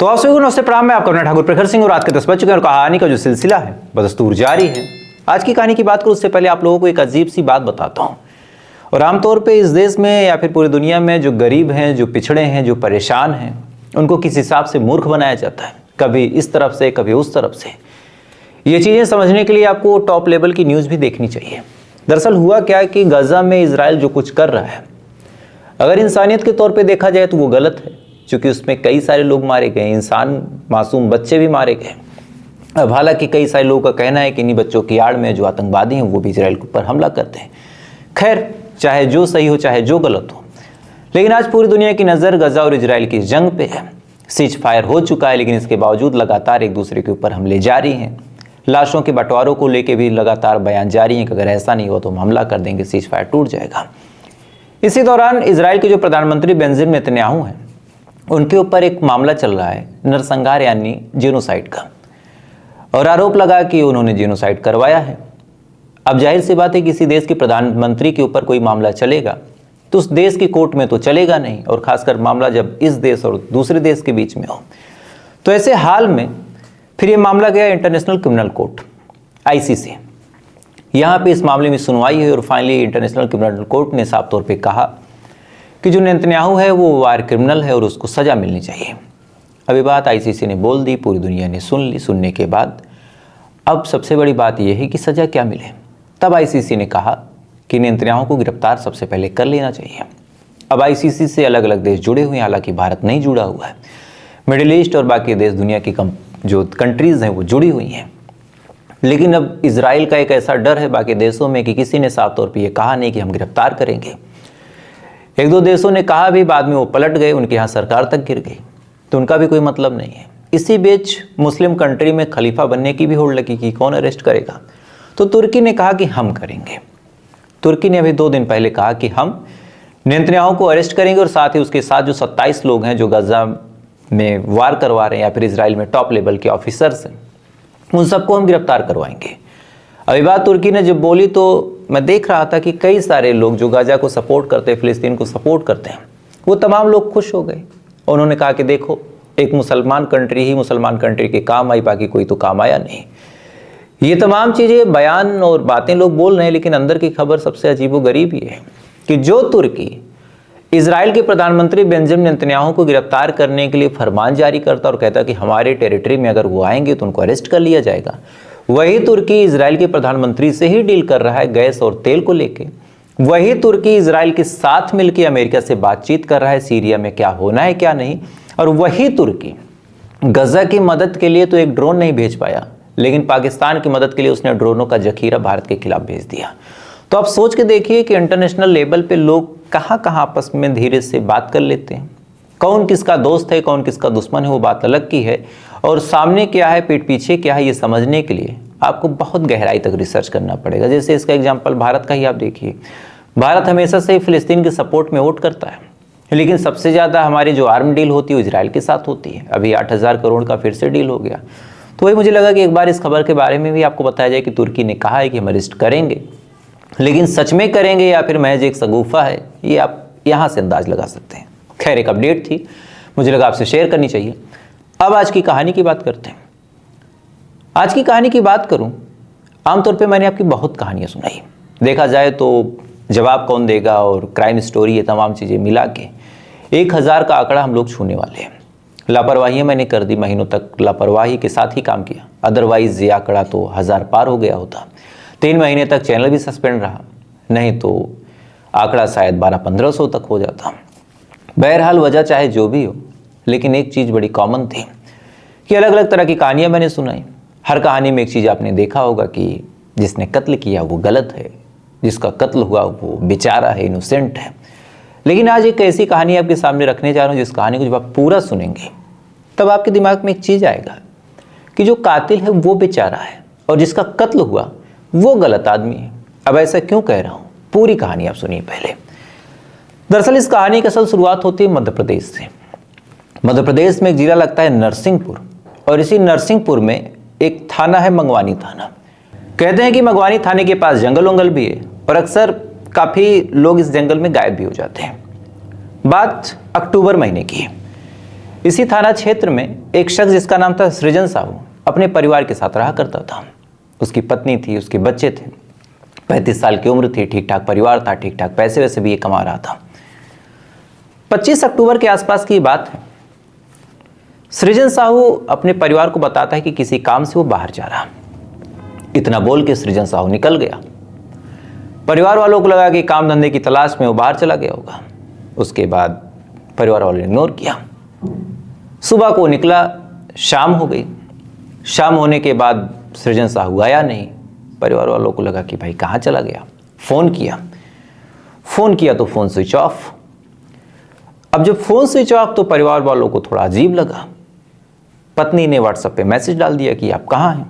तो आप सभी को नमस्ते प्रणाम। मैं आपका अपना ठाकुर प्रखर सिंह और रात के 10 बज चुके हैं और कहानी का जो सिलसिला है बदस्तूर जारी है। आज की कहानी की बात करूं उससे पहले आप लोगों को एक अजीब सी बात बताता हूं। और आमतौर पे इस देश में या फिर पूरी दुनिया में जो गरीब हैं, जो पिछड़े हैं, जो परेशान हैं, उनको किस हिसाब से मूर्ख बनाया जाता है, कभी इस तरफ से कभी उस तरफ से। ये चीज़ें समझने के लिए आपको टॉप लेवल की न्यूज़ भी देखनी चाहिए। दरअसल हुआ क्या कि गजा में इजराइल जो कुछ कर रहा है, अगर इंसानियत के तौर पे देखा जाए तो वो गलत है, क्योंकि उसमें कई सारे लोग मारे गए, इंसान मासूम बच्चे भी मारे गए। अब हालांकि कई सारे लोगों का कहना है कि इन्हीं बच्चों की आड़ में जो आतंकवादी हैं वो भी इजराइल के ऊपर हमला करते हैं। खैर, चाहे जो सही हो चाहे जो गलत हो, लेकिन आज पूरी दुनिया की नज़र गजा और इजराइल की जंग पे है। सीज फायर हो चुका है, लेकिन इसके बावजूद लगातार एक दूसरे के ऊपर हमले जारी हैं। लाशों के बंटवारों को लेकर भी लगातार बयान जारी हैं कि अगर ऐसा नहीं हुआ तो हम हमला कर देंगे, सीज फायर टूट जाएगा। इसी दौरान इजराइल के जो प्रधानमंत्री बेंजामिन नेतन्याहू हैं, उनके ऊपर एक मामला चल रहा है नरसंहार यानी जेनोसाइड का, और आरोप लगा कि उन्होंने जेनोसाइड करवाया है। अब जाहिर सी बात है, किसी देश के प्रधानमंत्री के ऊपर कोई मामला चलेगा तो उस देश की कोर्ट में तो चलेगा नहीं, और खासकर मामला जब इस देश और दूसरे देश के बीच में हो। तो ऐसे हाल में फिर ये मामला गया इंटरनेशनल क्रिमिनल कोर्ट ICC। यहाँ पे इस मामले में सुनवाई हुई और फाइनली इंटरनेशनल क्रिमिनल कोर्ट ने साफ तौर पे कहा कि जो नेतन्याहू है वो वार क्रिमिनल है और उसको सज़ा मिलनी चाहिए। अभी बात ICC ने बोल दी, पूरी दुनिया ने सुन ली। सुनने के बाद अब सबसे बड़ी बात यह है कि सज़ा क्या मिले। तब ICC ने कहा कि नेतन्याहू को गिरफ्तार सबसे पहले कर लेना चाहिए। अब ICC से अलग अलग देश जुड़े हुए हैं, हालांकि भारत नहीं जुड़ा हुआ है। मिडिल ईस्ट और बाकी देश, दुनिया की जो कंट्रीज़ हैं वो जुड़ी हुई हैं। लेकिन अब इजराइल का एक ऐसा डर है बाकी देशों में कि किसी ने साफ तौर पर यह कहा नहीं कि हम गिरफ्तार करेंगे। एक दो देशों ने कहा भी, बाद में वो पलट गए, उनके यहाँ सरकार तक गिर गई, तो उनका भी कोई मतलब नहीं है। इसी बीच मुस्लिम कंट्री में खलीफा बनने की भी होड़ लगी कि कौन अरेस्ट करेगा। तो तुर्की ने कहा कि हम करेंगे। तुर्की ने अभी 2 दिन पहले कहा कि हम नेतन्याहू को अरेस्ट करेंगे और साथ ही उसके साथ जो 27 लोग हैं जो गजा में वार करवा रहे हैं या फिर इजराइल में टॉप लेवल के ऑफिसर्स हैं, उन सबको हम गिरफ्तार करवाएंगे। अभी बात तुर्की ने जब बोली तो मैं देख रहा था कि कई सारे लोग जो गाजा को सपोर्ट करते हैं, फिलिस्तीन को सपोर्ट करते हैं, वो तमाम लोग खुश हो गए। उन्होंने कहा कि देखो, एक मुसलमान कंट्री ही मुसलमान कंट्री के काम आई, बाकी कोई तो काम आया नहीं। ये तमाम चीज़ें, बयान और बातें लोग बोल रहे हैं, लेकिन अंदर की खबर सबसे अजीबोगरीब ये है कि जो तुर्की इजराइल के प्रधानमंत्री बेंजामिन नेतन्याहू को गिरफ्तार करने के लिए फरमान जारी करता और कहता कि हमारे टेरिटरी में अगर वो आएंगे तो उनको अरेस्ट कर लिया जाएगा, वही तुर्की इजराइल के प्रधानमंत्री से ही डील कर रहा है गैस और तेल को लेके। वही तुर्की इजराइल के साथ मिलकर अमेरिका से बातचीत कर रहा है सीरिया में क्या होना है क्या नहीं। और वही तुर्की गजा की मदद के लिए तो एक ड्रोन नहीं भेज पाया, लेकिन पाकिस्तान की मदद के लिए उसने ड्रोनों का जखीरा भारत के खिलाफ भेज दिया। तो आप सोच के देखिए कि इंटरनेशनल लेवल पे लोग कहाँ कहाँ आपस में धीरे से बात कर लेते हैं। कौन किसका दोस्त है, कौन किसका दुश्मन है, वो बात अलग की है। और सामने क्या है, पीठ पीछे क्या है, ये समझने के लिए आपको बहुत गहराई तक रिसर्च करना पड़ेगा। जैसे इसका एग्जांपल भारत का ही आप देखिए। भारत हमेशा से फिलिस्तीन के सपोर्ट में वोट करता है, लेकिन सबसे ज़्यादा हमारी जो आर्म डील होती है वो इजराइल के साथ होती है। अभी 8,000 करोड़ का फिर से डील हो गया। तो वही मुझे लगा कि एक बार इस खबर के बारे में भी आपको बताया जाए कि तुर्की ने कहा है कि हम अरेस्ट करेंगे, लेकिन सच में करेंगे या फिर महज एक शगुफा है, ये आप यहाँ से अंदाज लगा सकते हैं। खैर, एक अपडेट थी, मुझे लगा आपसे शेयर करनी चाहिए। अब आज की कहानी की बात करते हैं। आज की कहानी की बात करूं, आमतौर पे मैंने आपकी बहुत कहानियां सुनाई, देखा जाए तो जवाब कौन देगा और क्राइम स्टोरी, ये तमाम चीज़ें मिला के 1,000 का आंकड़ा हम लोग छूने वाले हैं। लापरवाही मैंने कर दी, महीनों तक लापरवाही के साथ ही काम किया, अदरवाइज ये आंकड़ा तो 1000 पार हो गया होता। 3 महीने तक चैनल भी सस्पेंड रहा, नहीं तो आंकड़ा शायद 1200-1500 तक हो जाता। बहरहाल वजह चाहे जो भी हो, लेकिन एक चीज़ बड़ी कॉमन थी कि अलग अलग तरह की कहानियाँ मैंने सुनाई। हर कहानी में एक चीज़ आपने देखा होगा कि जिसने कत्ल किया वो गलत है, जिसका कत्ल हुआ वो बेचारा है, इनोसेंट है। लेकिन आज एक ऐसी कहानी आपके सामने रखने जा रहा हूँ जिस कहानी को जब आप पूरा सुनेंगे तब आपके दिमाग में एक चीज़ आएगा कि जो कातिल है वो बेचारा है और जिसका कत्ल हुआ वो गलत आदमी है। अब ऐसा क्यों कह रहा हूँ, पूरी कहानी आप सुनिए पहले। दरअसल इस कहानी की असल शुरुआत होती है मध्य प्रदेश से। मध्य प्रदेश में एक जिला लगता है नरसिंहपुर, और इसी नरसिंहपुर में एक थाना है मंगवानी थाना। कहते हैं कि मंगवानी थाने के पास जंगल वंगल भी है और अक्सर काफ़ी लोग इस जंगल में गायब भी हो जाते हैं। बात अक्टूबर महीने की है। इसी थाना क्षेत्र में एक शख्स जिसका नाम था सृजन साहू अपने परिवार के साथ रहा करता था। उसकी पत्नी थी, उसके बच्चे थे, 35 साल की उम्र थी, ठीक ठाक परिवार था, ठीक ठाक पैसे वैसे भी ये कमा रहा था। 25 अक्टूबर के आसपास की बात है। सृजन साहू अपने परिवार को बताता है कि किसी काम से वो बाहर जा रहा। इतना बोल के सृजन साहू निकल गया। परिवार वालों को लगा कि काम धंधे की तलाश में वो बाहर चला गया होगा। उसके बाद परिवार वालों ने इग्नोर किया। सुबह को निकला, शाम हो गई। शाम होने के बाद सृजन साहू आया नहीं। परिवार वालों को लगा कि भाई कहाँ चला गया। फोन किया तो फोन स्विच ऑफ। अब जब फोन स्विच ऑफ तो परिवार वालों को थोड़ा अजीब लगा। पत्नी ने व्हाट्सएप पे मैसेज डाल दिया कि आप कहाँ हैं।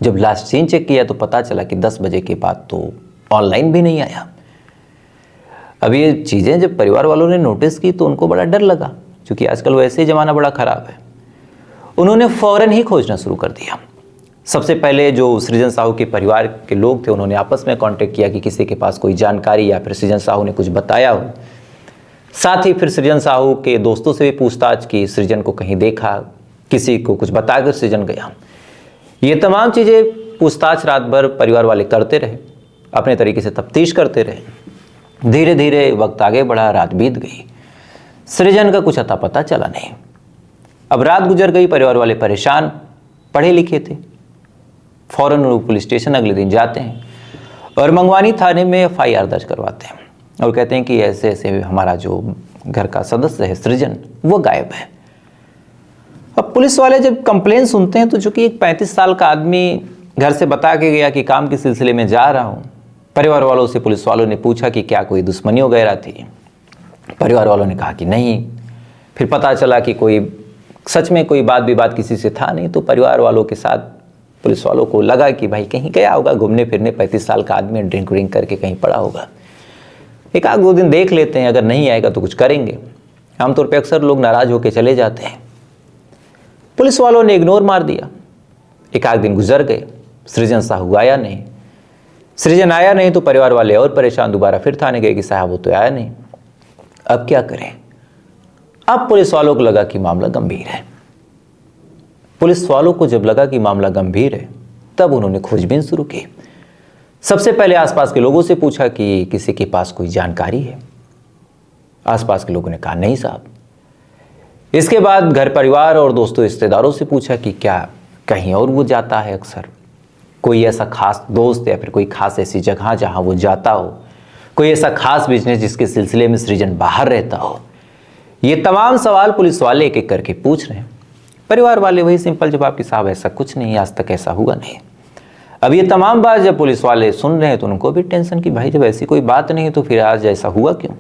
जब लास्ट सीन चेक किया तो पता चला कि 10 बजे के बाद तो ऑनलाइन भी नहीं आया। अब ये चीज़ें जब परिवार वालों ने नोटिस की तो उनको बड़ा डर लगा, क्योंकि आजकल वैसे ही ज़माना बड़ा ख़राब है। उन्होंने फ़ौरन ही खोजना शुरू कर दिया। सबसे पहले जो सृजन साहू के परिवार के लोग थे उन्होंने आपस में कांटेक्ट किया कि किसी के पास कोई जानकारी या फिर सृजन साहू ने कुछ बताया हो। साथ ही फिर सृजन साहू के दोस्तों से भी पूछताछ की, सृजन को कहीं देखा, किसी को कुछ बताकर सृजन गया। ये तमाम चीज़ें पूछताछ रात भर परिवार वाले करते रहे, अपने तरीके से तफ्तीश करते रहे। धीरे धीरे वक्त आगे बढ़ा, रात बीत गई, सृजन का कुछ अता पता चला नहीं। अब रात गुजर गई, परिवार वाले परेशान, पढ़े लिखे थे। फौरन वो पुलिस स्टेशन अगले दिन जाते हैं और मंगवानी थाने में FIR दर्ज करवाते हैं और कहते हैं कि ऐसे ऐसे हमारा जो घर का सदस्य है सृजन, वो गायब है। अब पुलिस वाले जब कंप्लेन सुनते हैं तो चूंकि एक 35 साल का आदमी घर से बता के गया कि काम के सिलसिले में जा रहा हूँ, परिवार वालों से पुलिस वालों ने पूछा कि क्या कोई दुश्मनी वगैरह थी। परिवार वालों ने कहा कि नहीं। फिर पता चला कि कोई सच में कोई बात विवाद किसी से था नहीं। तो परिवार वालों के साथ पुलिस वालों को लगा कि भाई कहीं गया होगा घूमने फिरने, 35 साल का आदमी ड्रिंक व्रिंक करके कहीं पड़ा होगा, एक आध दो दिन देख लेते हैं, अगर नहीं आएगा तो कुछ करेंगे। आमतौर पर अक्सर लोग नाराज होकर चले जाते हैं। पुलिस वालों ने इग्नोर मार दिया। एक आध दिन गुजर गए, सृजन साहू आया नहीं। सृजन आया नहीं तो परिवार वाले और परेशान, दोबारा फिर थाने गए कि साहब वो तो आया नहीं, अब क्या करें। अब पुलिस वालों को लगा कि मामला गंभीर है। पुलिस वालों को जब लगा कि मामला गंभीर है तब उन्होंने खोजबीन शुरू की। सबसे पहले आसपास के लोगों से पूछा कि किसी के पास कोई जानकारी है। आसपास के लोगों ने कहा नहीं साहब। इसके बाद घर परिवार और दोस्तों रिश्तेदारों से पूछा कि क्या कहीं और वो जाता है अक्सर, कोई ऐसा खास दोस्त या फिर कोई खास ऐसी जगह जहां वो जाता हो, कोई ऐसा खास बिजनेस जिसके सिलसिले में सृजन बाहर रहता हो। ये तमाम सवाल पुलिस वाले एक एक करके पूछ रहे हैं। परिवार वाले वही सिंपल जवाब कि साहब ऐसा कुछ नहीं, आज तक ऐसा हुआ नहीं। अब ये तमाम बात जब पुलिस वाले सुन रहे हैं तो उनको भी टेंशन कि भाई जब ऐसी कोई बात नहीं तो फिर आज ऐसा हुआ क्यों।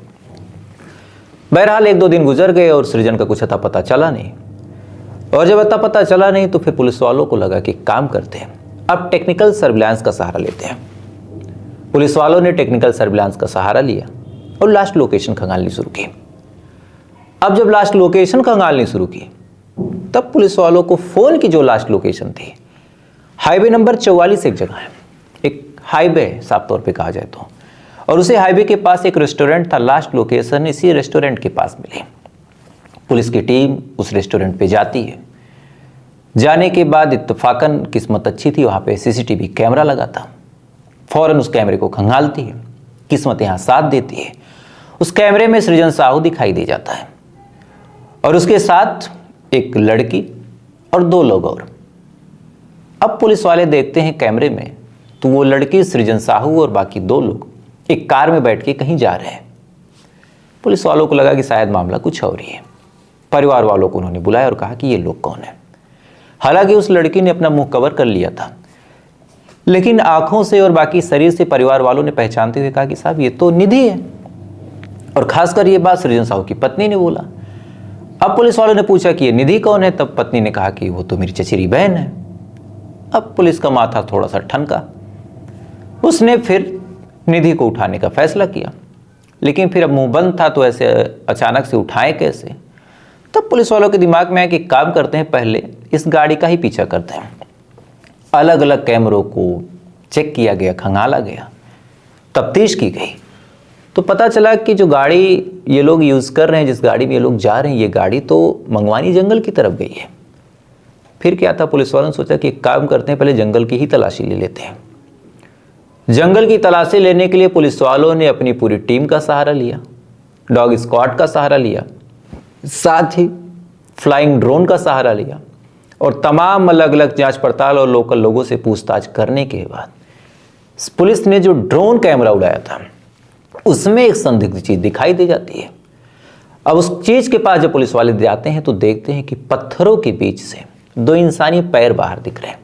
बहरहाल एक दो दिन गुजर गए और सृजन का कुछ अता पता चला नहीं। और जब अता पता चला नहीं तो फिर पुलिस वालों को लगा कि काम करते हैं, अब टेक्निकल सर्विलांस का सहारा लेते हैं। पुलिस वालों ने टेक्निकल सर्विलांस का सहारा लिया और लास्ट लोकेशन खंगालनी शुरू की। अब जब लास्ट लोकेशन खंगालनी शुरू की तब पुलिस वालों को फोन की जो लास्ट लोकेशन थी, हाईवे नंबर 44 एक जगह है, एक हाईवे साफ तौर पे कहा जाए तो, और उसी हाईवे के पास एक रेस्टोरेंट था। लास्ट लोकेशन इसी रेस्टोरेंट के पास मिली। पुलिस की टीम उस रेस्टोरेंट पे जाती है। जाने के बाद इत्तेफाकन किस्मत अच्छी थी, वहाँ पे CCTV कैमरा लगा था। फौरन उस कैमरे को खंगालती है, किस्मत यहाँ साथ देती है। उस कैमरे में सृजन साहू दिखाई दे जाता है और उसके साथ एक लड़की और 2 लोग और। अब पुलिस वाले देखते हैं कैमरे में तो वो लड़की, सृजन साहू और बाकी 2 लोग एक कार में बैठ के कहीं जा रहे हैं। पुलिस वालों को लगा कि शायद मामला कुछ और ही है। परिवार वालों को उन्होंने बुलाया और कहा कि ये लोग कौन है। हालांकि उस लड़की ने अपना मुंह कवर कर लिया था, लेकिन आंखों से और बाकी शरीर से परिवार वालों ने पहचानते हुए कहा कि साहब ये तो निधि है। और खासकर ये बात सृजन साहू की पत्नी ने बोला। अब पुलिस वालों ने पूछा कि ये निधि कौन है, तब पत्नी ने कहा कि वो तो मेरी चचेरी बहन है। अब पुलिस का माथा थोड़ा सा ठनका। उसने फिर निधि को उठाने का फैसला किया, लेकिन फिर अब मुंह बंद था तो ऐसे अचानक से उठाएं कैसे। तब पुलिस वालों के दिमाग में आया कि काम करते हैं, पहले इस गाड़ी का ही पीछा करते हैं। अलग अलग कैमरों को चेक किया गया, खंगाला गया, तफ्तीश की गई। तो पता चला कि जो गाड़ी ये लोग यूज़ कर रहे हैं, जिस गाड़ी में ये लोग जा रहे हैं, ये गाड़ी तो मंगवानी जंगल की तरफ गई है। फिर क्या था, पुलिस वालों ने सोचा कि एक काम करते हैं, पहले जंगल की ही तलाशी ले लेते हैं। जंगल की तलाशी लेने के लिए पुलिस वालों ने अपनी पूरी टीम का सहारा लिया, डॉग स्क्वाड का सहारा लिया, साथ ही फ्लाइंग ड्रोन का सहारा लिया और तमाम अलग अलग जांच पड़ताल और लोकल लोगों से पूछताछ करने के बाद पुलिस ने जो ड्रोन कैमरा उड़ाया था उसमें एक संदिग्ध चीज दिखाई दे जाती है। अब उस चीज के पास जब पुलिस वाले जाते हैं तो देखते हैं कि पत्थरों के बीच से 2 इंसानी पैर बाहर दिख रहे हैं।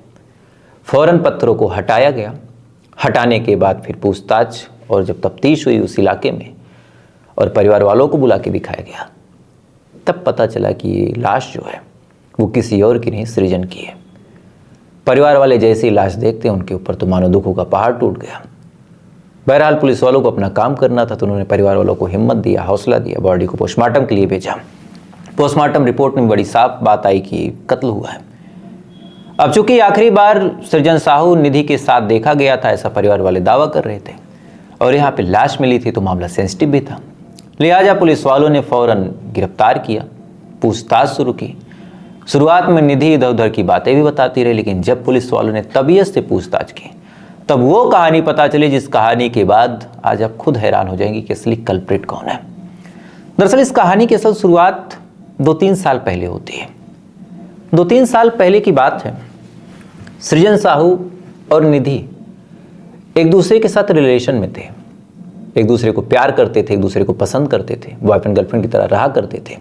फौरन पत्थरों को हटाया गया। हटाने के बाद फिर पूछताछ और जब तफ्तीश हुई उस इलाके में और परिवार वालों को बुला के दिखाया गया, तब पता चला कि ये लाश जो है वो किसी और की नहीं, सृजन की है। परिवार वाले जैसे ही लाश देखते हैं उनके ऊपर तो मानो दुखों का पहाड़ टूट गया। बहरहाल पुलिस वालों को अपना काम करना था, तो उन्होंने परिवार वालों को हिम्मत दिया, हौसला दिया, बॉडी को पोस्टमार्टम के लिए भेजा। पोस्टमार्टम रिपोर्ट में बड़ी साफ बात आई कि कत्ल हुआ है। अब चूंकि आखिरी बार सृजन साहू निधि के साथ देखा गया था, ऐसा परिवार वाले दावा कर रहे थे और यहाँ पे लाश मिली थी, तो मामला सेंसिटिव भी था। लिहाजा पुलिस वालों ने फौरन गिरफ्तार किया, पूछताछ शुरू की। शुरुआत में निधि इधर उधर की बातें भी बताती रही, लेकिन जब पुलिस वालों ने तबीयत से पूछताछ की तब वो कहानी पता चली जिस कहानी के बाद आज आप खुद हैरान हो जाएंगी कि असली कल्प्रिट कौन है। दरअसल इस कहानी की असल शुरुआत 2-3 साल पहले होती है। 2-3 साल पहले की बात है। सृजन साहू और निधि एक दूसरे के साथ रिलेशन में थे, एक दूसरे को प्यार करते थे, एक दूसरे को पसंद करते थे, बॉयफ्रेंड गर्लफ्रेंड की तरह रहा करते थे।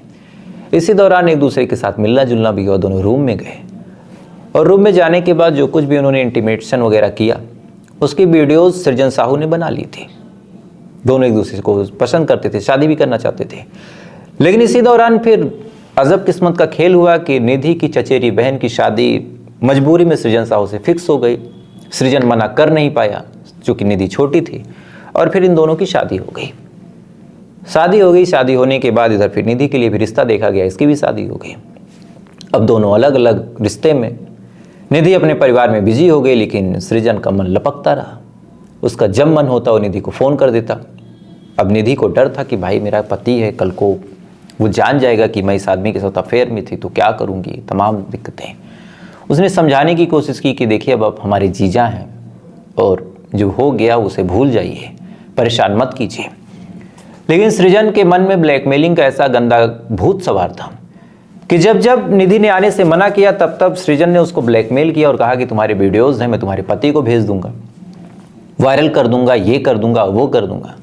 इसी दौरान एक दूसरे के साथ मिलना जुलना भी हुआ। दोनों रूम में गए और रूम में जाने के बाद जो कुछ भी उन्होंने इंटीमेशन वगैरह किया उसकी वीडियोस सृजन साहू ने बना ली थी। दोनों एक दूसरे को पसंद करते थे, शादी भी करना चाहते थे। लेकिन इसी दौरान फिर अजब किस्मत का खेल हुआ कि निधि की चचेरी बहन की शादी मजबूरी में सृजन साहू से फिक्स हो गई। सृजन मना कर नहीं पाया क्योंकि निधि छोटी थी और फिर इन दोनों की शादी हो गई। शादी होने के बाद इधर फिर निधि के लिए भी रिश्ता देखा गया, इसकी भी शादी हो गई। अब दोनों अलग अलग रिश्ते में। निधि अपने परिवार में बिजी हो गई, लेकिन सृजन का मन लपकता रहा। उसका जब मन होता वो निधि को फ़ोन कर देता। अब निधि को डर था कि भाई मेरा पति है, कल को वो जान जाएगा कि मैं इस आदमी के साथ अफेयर में थी तो क्या करूँगी, तमाम दिक्कतें। उसने समझाने की कोशिश की कि देखिए अब आप हमारे जीजा हैं और जो हो गया उसे भूल जाइए, परेशान मत कीजिए। लेकिन सृजन के मन में ब्लैकमेलिंग का ऐसा गंदा भूत सवार था कि जब जब निधि ने आने से मना किया तब तब सृजन ने उसको ब्लैकमेल किया और कहा कि तुम्हारे वीडियोज़ हैं, मैं तुम्हारे पति को भेज दूंगा, वायरल कर दूंगा, ये कर दूंगा, वो कर दूंगा।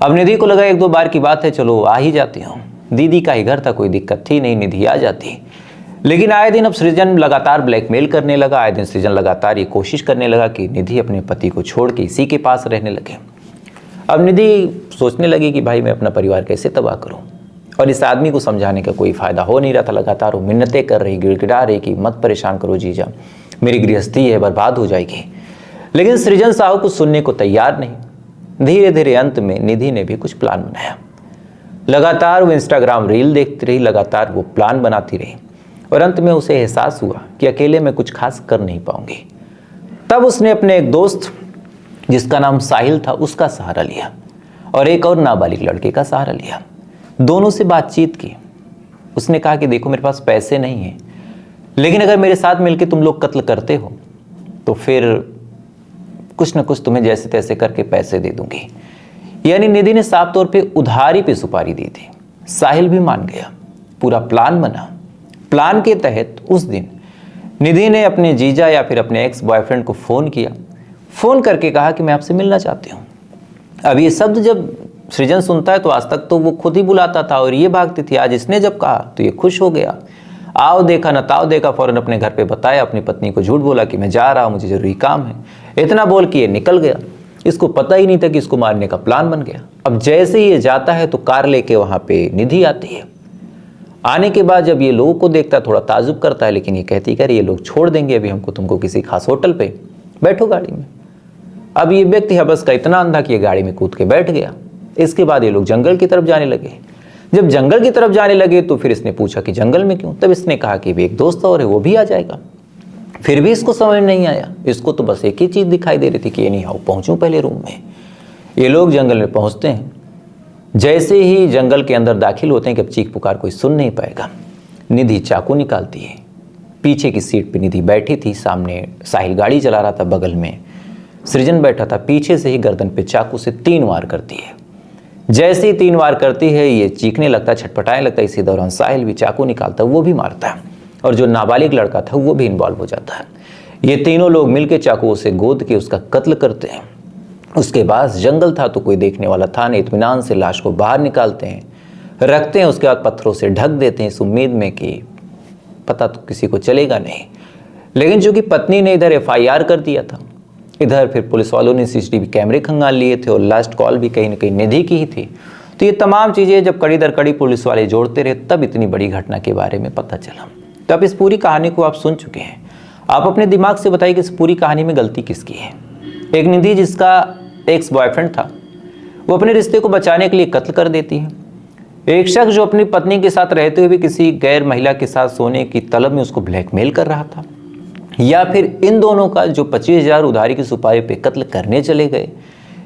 अब निधि को लगा 1-2 बार की बात है, चलो आ ही जाती हूँ। दीदी का ही घर था, कोई दिक्कत थी नहीं, निधि आ जाती। लेकिन आए दिन अब सृजन लगातार ब्लैकमेल करने लगा। आए दिन सृजन लगातार ये कोशिश करने लगा कि निधि अपने पति को छोड़ के इसी के पास रहने लगे। अब निधि सोचने लगी कि भाई मैं अपना परिवार कैसे तबाह करूं, और इस आदमी को समझाने का कोई फ़ायदा हो नहीं रहा था। लगातार वो मिन्नतें कर रही, गिड़गिड़ा रही कि मत परेशान करो जीजा, मेरी गृहस्थी है, बर्बाद हो जाएगी। लेकिन सृजन साहू कुछ सुनने को तैयार नहीं। धीरे धीरे अंत में निधि ने भी कुछ प्लान बनाया। लगातार वो इंस्टाग्राम रील देखती रही, लगातार वो प्लान बनाती रही और अंत में उसे एहसास हुआ कि अकेले में कुछ खास कर नहीं पाऊंगी। तब उसने अपने एक दोस्त जिसका नाम साहिल था उसका सहारा लिया और एक और नाबालिग लड़के का सहारा लिया। दोनों से बातचीत की। उसने कहा कि देखो मेरे पास पैसे नहीं हैं, लेकिन अगर मेरे साथ मिलकर तुम लोग कत्ल करते हो तो फिर कुछ न कुछ तुम्हें जैसे तैसे करके पैसे दे दूंगी। यानी निधि ने साफ तौर पे उधारी पे सुपारी दी थी। साहिल भी मान गया। पूरा प्लान बना। प्लान के तहत उस दिन निधि ने अपने जीजा या फिर अपने एक्स बॉयफ्रेंड को फ़ोन किया। फ़ोन करके कहा कि मैं आपसे मिलना चाहती हूँ। अब ये शब्द जब सृजन सुनता है तो आज तक तो वो खुद ही बुलाता था और ये भागती थी। आज इसने जब कहा तो ये खुश हो गया। आओ देखा न ताव देखा, फ़ौरन अपने घर पे बताया, अपनी पत्नी को झूठ बोला कि मैं जा रहा हूँ, मुझे ज़रूरी काम है। इतना बोल के ये निकल गया। इसको पता ही नहीं था कि इसको मारने का प्लान बन गया। अब जैसे ही ये जाता है तो कार लेके वहाँ पे निधि आती है। आने के बाद जब ये लोगों को देखता थोड़ा ताजुब करता है, लेकिन ये कहती है ये लोग छोड़ देंगे अभी हमको, तुमको किसी खास होटल पे, बैठो गाड़ी में। अब ये व्यक्ति है बस का इतना अंधा कि ये गाड़ी में कूद के बैठ गया। इसके बाद ये लोग जंगल की तरफ जाने लगे। जब जंगल की तरफ जाने लगे तो फिर इसने पूछा कि जंगल में क्यों। तब इसने कहा कि एक दोस्त और है वो भी आ जाएगा। फिर भी इसको समझ नहीं आया। इसको तो बस एक ही चीज़ दिखाई दे रही थी कि ये नहीं आओ पहुँचूँ पहले रूम में। ये लोग जंगल में पहुंचते हैं। जैसे ही जंगल के अंदर दाखिल होते हैं कि अब चीख पुकार कोई सुन नहीं पाएगा, निधि चाकू निकालती है। पीछे की सीट पे निधि बैठी थी, सामने साहिल गाड़ी चला रहा था, बगल में सृजन बैठा था। पीछे से ही गर्दन पे चाकू से 3 वार करती है। जैसे ही 3 वार करती है, ये चीखने लगता है, छटपटाने लगता है। इसी दौरान साहिल भी चाकू निकालता है, वो भी मारता है और जो नाबालिग लड़का था वो भी इन्वॉल्व हो जाता है। ये तीनों लोग मिलकर चाकुओं से गोद के उसका कत्ल करते हैं। उसके पास जंगल था तो कोई देखने वाला था नहीं, इत्मीनान से लाश को बाहर निकालते हैं, रखते हैं। उसके बाद पत्थरों से ढक देते हैं इस उम्मीद में कि पता तो किसी को चलेगा नहीं। लेकिन चूंकि पत्नी ने इधर FIR कर दिया था, इधर फिर पुलिस वालों ने CCTV कैमरे खंगाल लिए थे और लास्ट कॉल भी कहीं ना कहीं निधि की ही थी। तो ये तमाम चीज़ें जब कड़ी दर कड़ी पुलिस वाले जोड़ते रहे, तब इतनी बड़ी घटना के बारे में पता चला। तो अब इस पूरी कहानी को आप सुन चुके हैं। आप अपने दिमाग से बताइए कि इस पूरी कहानी में गलती किसकी है। एक निधि जिसका एक्स बॉयफ्रेंड था, वो अपने रिश्ते को बचाने के लिए कत्ल कर देती है। एक शख्स जो अपनी पत्नी के साथ रहते हुए भी किसी गैर महिला के साथ सोने की तलब में उसको ब्लैकमेल कर रहा था। या फिर इन दोनों का जो 25,000 उधारी की सुपारी पे कत्ल करने चले गए,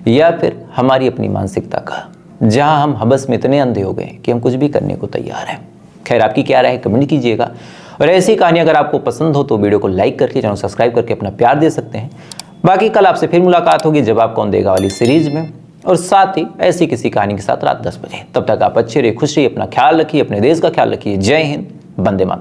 या फिर हमारी अपनी मानसिकता का, जहां हम हबस में इतने अंधे हो गए कि हम कुछ भी करने को तैयार हैं। खैर, आपकी क्या राय है कमेंट कीजिएगा। और ऐसी कहानी अगर आपको पसंद हो तो वीडियो को लाइक करके, चैनल सब्सक्राइब करके अपना प्यार दे सकते हैं। बाकी कल आपसे फिर मुलाकात होगी जवाब कौन देगा वाली सीरीज में, और साथ ही ऐसी किसी कहानी के साथ रात 10 बजे। तब तक आप अच्छे रहिए, खुश रहिए, अपना ख्याल रखिए, अपने देश का ख्याल रखिए। जय हिंद, वंदे मातरम।